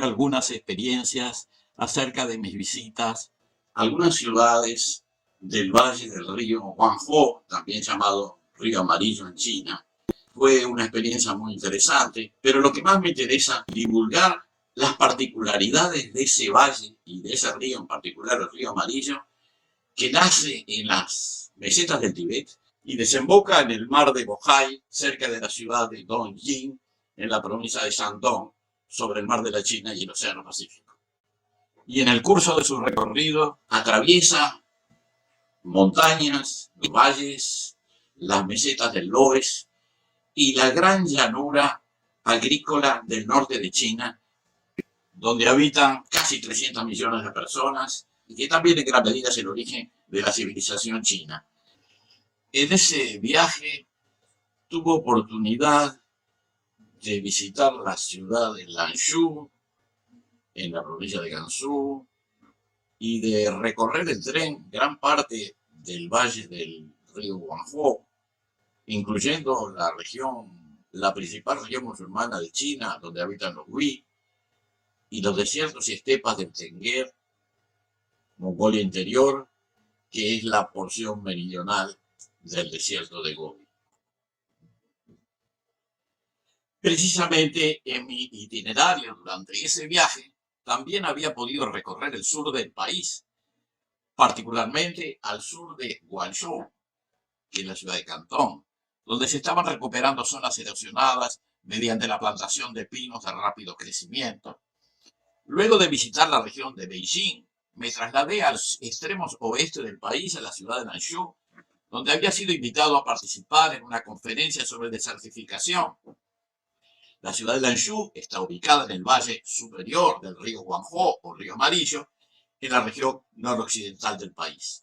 algunas experiencias acerca de mis visitas a algunas ciudades del valle del río Guangzhou, también llamado Río Amarillo en China. Fue una experiencia muy interesante, pero lo que más me interesa es divulgar las particularidades de ese valle y de ese río, en particular el río Amarillo, que nace en las mesetas del Tíbet y desemboca en el mar de Bohai, cerca de la ciudad de Dongjing, en la provincia de Shandong, sobre el mar de la China y el Océano Pacífico. Y en el curso de su recorrido atraviesa montañas, valles, las mesetas del Loess y la gran llanura agrícola del norte de China, donde habitan casi 300 millones de personas y que también en gran medida es el origen de la civilización china. En ese viaje tuve oportunidad de visitar la ciudad de Lanzhou, en la provincia de Gansu, y de recorrer en tren gran parte del valle del río Guangzhou, incluyendo la principal región musulmana de China, donde habitan los Hui, y los desiertos y estepas del Tengger, Mongolia Interior, que es la porción meridional del desierto de Gobi. Precisamente en mi itinerario durante ese viaje, también había podido recorrer el sur del país, particularmente al sur de Guangzhou, que es la ciudad de Cantón, donde se estaban recuperando zonas erosionadas mediante la plantación de pinos de rápido crecimiento. Luego de visitar la región de Beijing, me trasladé al extremo oeste del país, a la ciudad de Lanzhou, donde había sido invitado a participar en una conferencia sobre desertificación. La ciudad de Lanzhou está ubicada en el valle superior del río Guangzhou o río Amarillo, en la región noroccidental del país.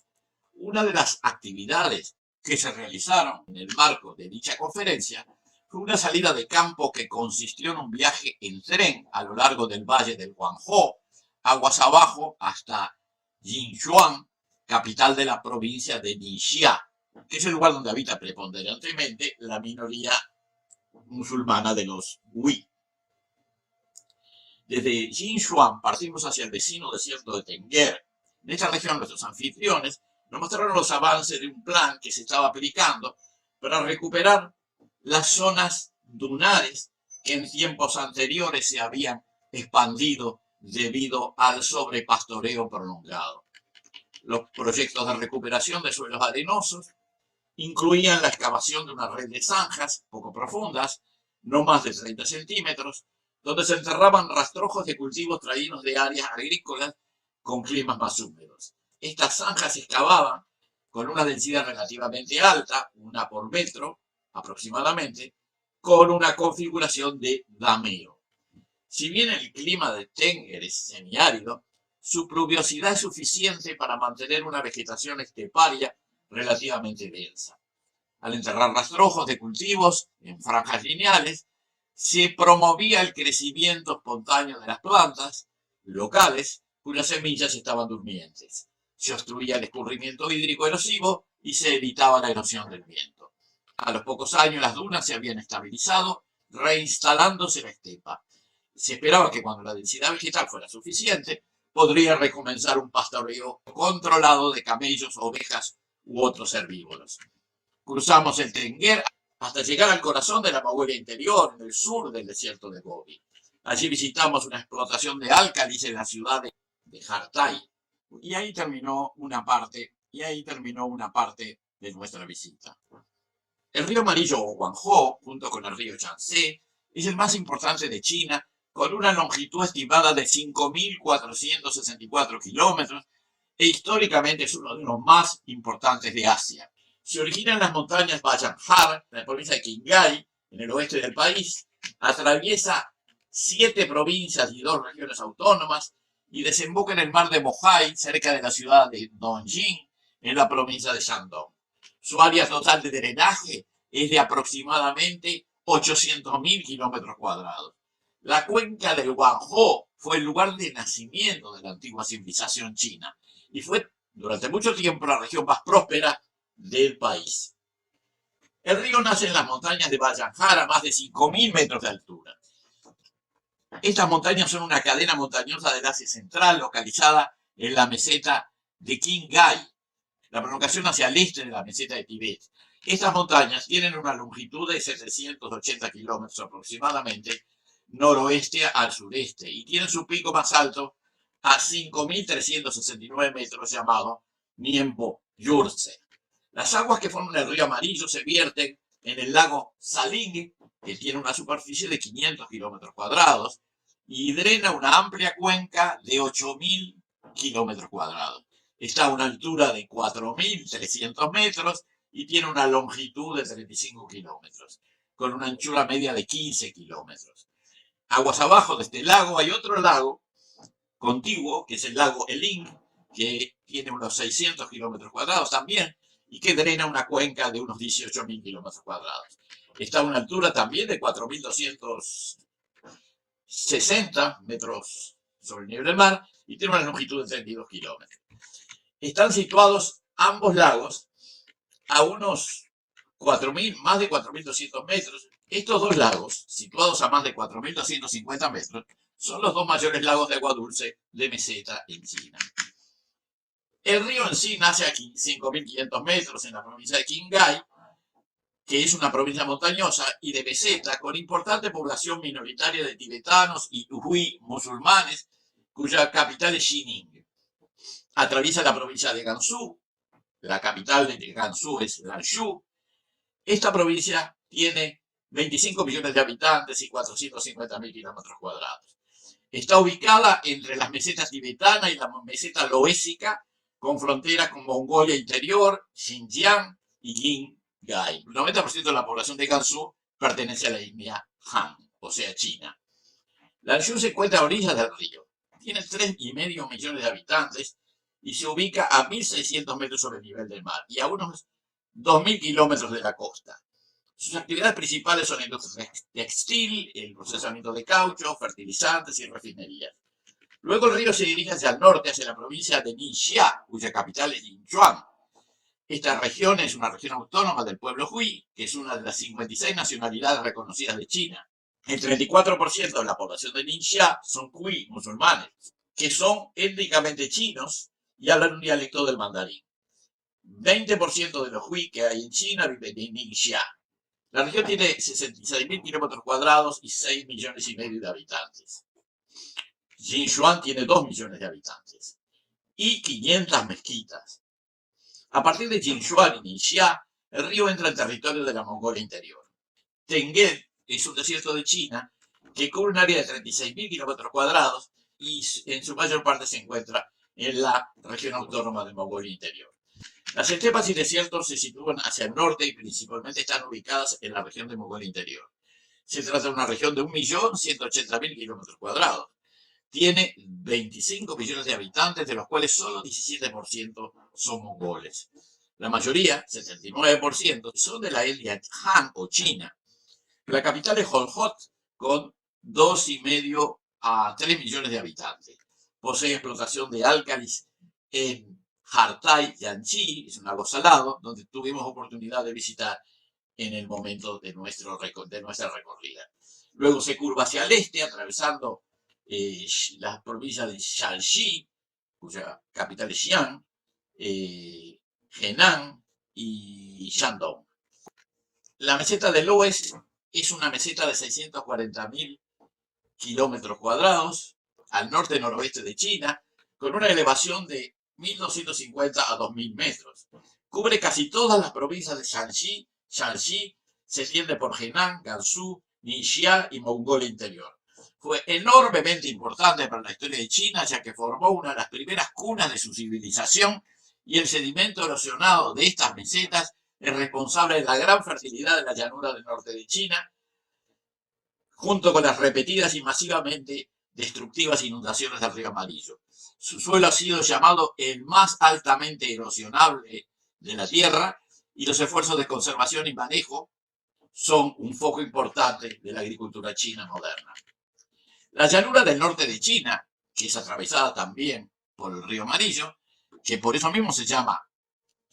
Una de las actividades que se realizaron en el marco de dicha conferencia fue una salida de campo que consistió en un viaje en tren a lo largo del valle del Guangzhou, aguas abajo hasta Jinshuang, capital de la provincia de Ningxia, que es el lugar donde habita preponderantemente la minoría musulmana de los Hui. Desde Jinshuang partimos hacia el vecino desierto de Tengger. En esta región nuestros anfitriones nos mostraron los avances de un plan que se estaba aplicando para recuperar las zonas dunares que en tiempos anteriores se habían expandido debido al sobrepastoreo prolongado. Los proyectos de recuperación de suelos arenosos incluían la excavación de una red de zanjas poco profundas, no más de 30 centímetros, donde se enterraban rastrojos de cultivos traídos de áreas agrícolas con climas más húmedos. Estas zanjas se excavaban con una densidad relativamente alta, 1 por metro aproximadamente, con una configuración de dameo. Si bien el clima de Tengger es semiárido, su pluviosidad es suficiente para mantener una vegetación esteparia relativamente densa. Al enterrar rastrojos de cultivos en franjas lineales, se promovía el crecimiento espontáneo de las plantas locales cuyas semillas estaban durmientes. Se obstruía el escurrimiento hídrico erosivo y se evitaba la erosión del viento. A los pocos años las dunas se habían estabilizado, reinstalándose la estepa. Se esperaba que cuando la densidad vegetal fuera suficiente, podría recomenzar un pastoreo controlado de camellos, ovejas u otros herbívoros. Cruzamos el Tengger hasta llegar al corazón de la Mongolia Interior, en el sur del desierto de Gobi. Allí visitamos una explotación de álcalis en la ciudad de Hartai. Y ahí terminó una parte de nuestra visita. El río Amarillo o Guangzhou, junto con el río Yangtze, es el más importante de China, con una longitud estimada de 5.464 kilómetros, e históricamente es uno de los más importantes de Asia. Se origina en las montañas Bayanghar, en la provincia de Qinghai, en el oeste del país, atraviesa 7 provincias y 2 regiones autónomas, y desemboca en el mar de Bohai, cerca de la ciudad de Dongjing, en la provincia de Shandong. Su área total de drenaje es de aproximadamente 800.000 kilómetros cuadrados. La cuenca del Guangzhou fue el lugar de nacimiento de la antigua civilización china y fue durante mucho tiempo la región más próspera del país. El río nace en las montañas de Bayanghar a más de 5.000 metros de altura. Estas montañas son una cadena montañosa del Asia Central localizada en la meseta de Qinghai, la prolongación hacia el este de la meseta de Tibet. Estas montañas tienen una longitud de 780 kilómetros aproximadamente, noroeste al sureste, y tienen su pico más alto a 5.369 metros, llamado Nienpo Yurtse. Las aguas que forman el río Amarillo se vierten en el lago Saling, que tiene una superficie de 500 kilómetros cuadrados, y drena una amplia cuenca de 8.000 kilómetros cuadrados. Está a una altura de 4.300 metros y tiene una longitud de 35 kilómetros, con una anchura media de 15 kilómetros. Aguas abajo de este lago hay otro lago contiguo, que es el lago Eling, que tiene unos 600 kilómetros cuadrados también, y que drena una cuenca de unos 18.000 kilómetros cuadrados. Está a una altura también de 4.260 metros sobre el nivel del mar y tiene una longitud de 32 kilómetros. Están situados ambos lagos a unos 4.000, más de 4.200 metros. Estos dos lagos, situados a más de 4.250 metros, son los dos mayores lagos de agua dulce de meseta en China. El río en sí nace a 5.500 metros en la provincia de Qinghai, que es una provincia montañosa y de meseta, con importante población minoritaria de tibetanos y hui musulmanes, cuya capital es Xining. Atraviesa la provincia de Gansu, la capital de Gansu es Lanzhou. Esta provincia tiene 25 millones de habitantes y 450.000 kilómetros cuadrados. Está ubicada entre las mesetas tibetana y la meseta loésica, con fronteras con Mongolia Interior, Xinjiang y Qinghai. El 90% de la población de Gansu pertenece a la etnia Han, o sea, China. Lanzhou se encuentra a orillas del río. Tiene 3,5 millones de habitantes y se ubica a 1.600 metros sobre el nivel del mar y a unos 2.000 kilómetros de la costa. Sus actividades principales son la industria textil, el procesamiento de caucho, fertilizantes y refinerías. Luego el río se dirige hacia el norte, hacia la provincia de Ningxia, cuya capital es Yinchuan. Esta región es una región autónoma del pueblo hui, que es una de las 56 nacionalidades reconocidas de China. El 34% de la población de Ningxia son hui musulmanes, que son étnicamente chinos y hablan un dialecto del mandarín. 20% de los hui que hay en China viven en Ningxia. La región tiene 66.000 kilómetros cuadrados y 6,5 millones de habitantes. Jinchuan tiene 2 millones de habitantes y 500 mezquitas. A partir de Jinchuan y Ningxia, el río entra en territorio de la Mongolia Interior. Tenggel es un desierto de China que cubre un área de 36.000 kilómetros cuadrados y en su mayor parte se encuentra en la región autónoma de Mongolia Interior. Las estepas y desiertos se sitúan hacia el norte y principalmente están ubicadas en la región de Mongolia Interior. Se trata de una región de 1.180.000 kilómetros cuadrados. Tiene 25 millones de habitantes, de los cuales solo 17% son mongoles. La mayoría, 79%, son de la etnia Han o China. La capital es Holhot, con 2,5 a 3 millones de habitantes. Posee explotación de álcalis en Hartai Yanchi, es un lago salado, donde tuvimos oportunidad de visitar en el momento de nuestra recorrida. Luego se curva hacia el este, atravesando la provincia de Shanxi, cuya capital es Xi'an, Henan y Shandong. La meseta del Loess es una meseta de 640.000 kilómetros cuadrados al norte-noroeste de China, con una elevación de 1.250 a 2.000 metros. Cubre casi todas las provincias de Shanxi. Shanxi se extiende por Henan, Gansu, Ningxia y Mongolia Interior. Fue enormemente importante para la historia de China, ya que formó una de las primeras cunas de su civilización, y el sedimento erosionado de estas mesetas es responsable de la gran fertilidad de la llanura del norte de China, junto con las repetidas y masivamente destructivas inundaciones del río Amarillo. Su suelo ha sido llamado el más altamente erosionable de la Tierra y los esfuerzos de conservación y manejo son un foco importante de la agricultura china moderna. La llanura del norte de China, que es atravesada también por el río Amarillo, que por eso mismo se llama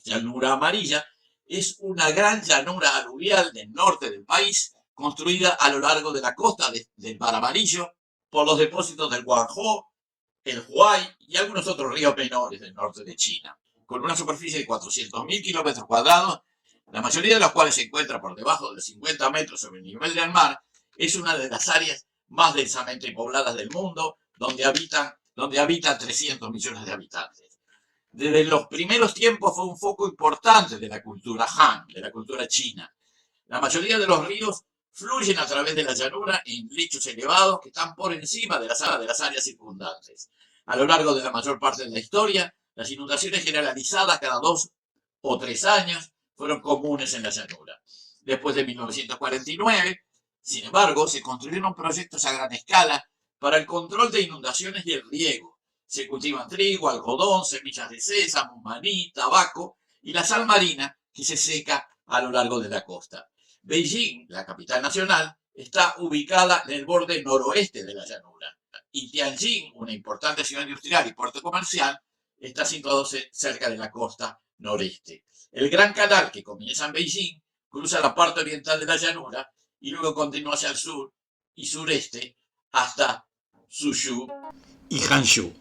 llanura amarilla, es una gran llanura aluvial del norte del país, construida a lo largo de la costa del Mar Amarillo por los depósitos del Guangzhou, el Huai y algunos otros ríos menores del norte de China, con una superficie de 400.000 kilómetros cuadrados, la mayoría de los cuales se encuentra por debajo de 50 metros sobre el nivel del mar. Es una de las áreas más densamente pobladas del mundo, donde habitan 300 millones de habitantes. Desde los primeros tiempos fue un foco importante de la cultura Han, de la cultura china. La mayoría de los ríos fluyen a través de la llanura en lechos elevados que están por encima de las áreas circundantes. A lo largo de la mayor parte de la historia, las inundaciones generalizadas cada 2 o 3 años fueron comunes en la llanura. Después de 1949, sin embargo, se construyeron proyectos a gran escala para el control de inundaciones y el riego. Se cultivan trigo, algodón, semillas de sésamo, maní, tabaco y la sal marina que se seca a lo largo de la costa. Beijing, la capital nacional, está ubicada en el borde noroeste de la llanura. Y Tianjin, una importante ciudad industrial y puerto comercial, está situándose cerca de la costa noreste. El Gran Canal, que comienza en Beijing, cruza la parte oriental de la llanura y luego continúa hacia el sur y sureste hasta Suzhou y Hangzhou.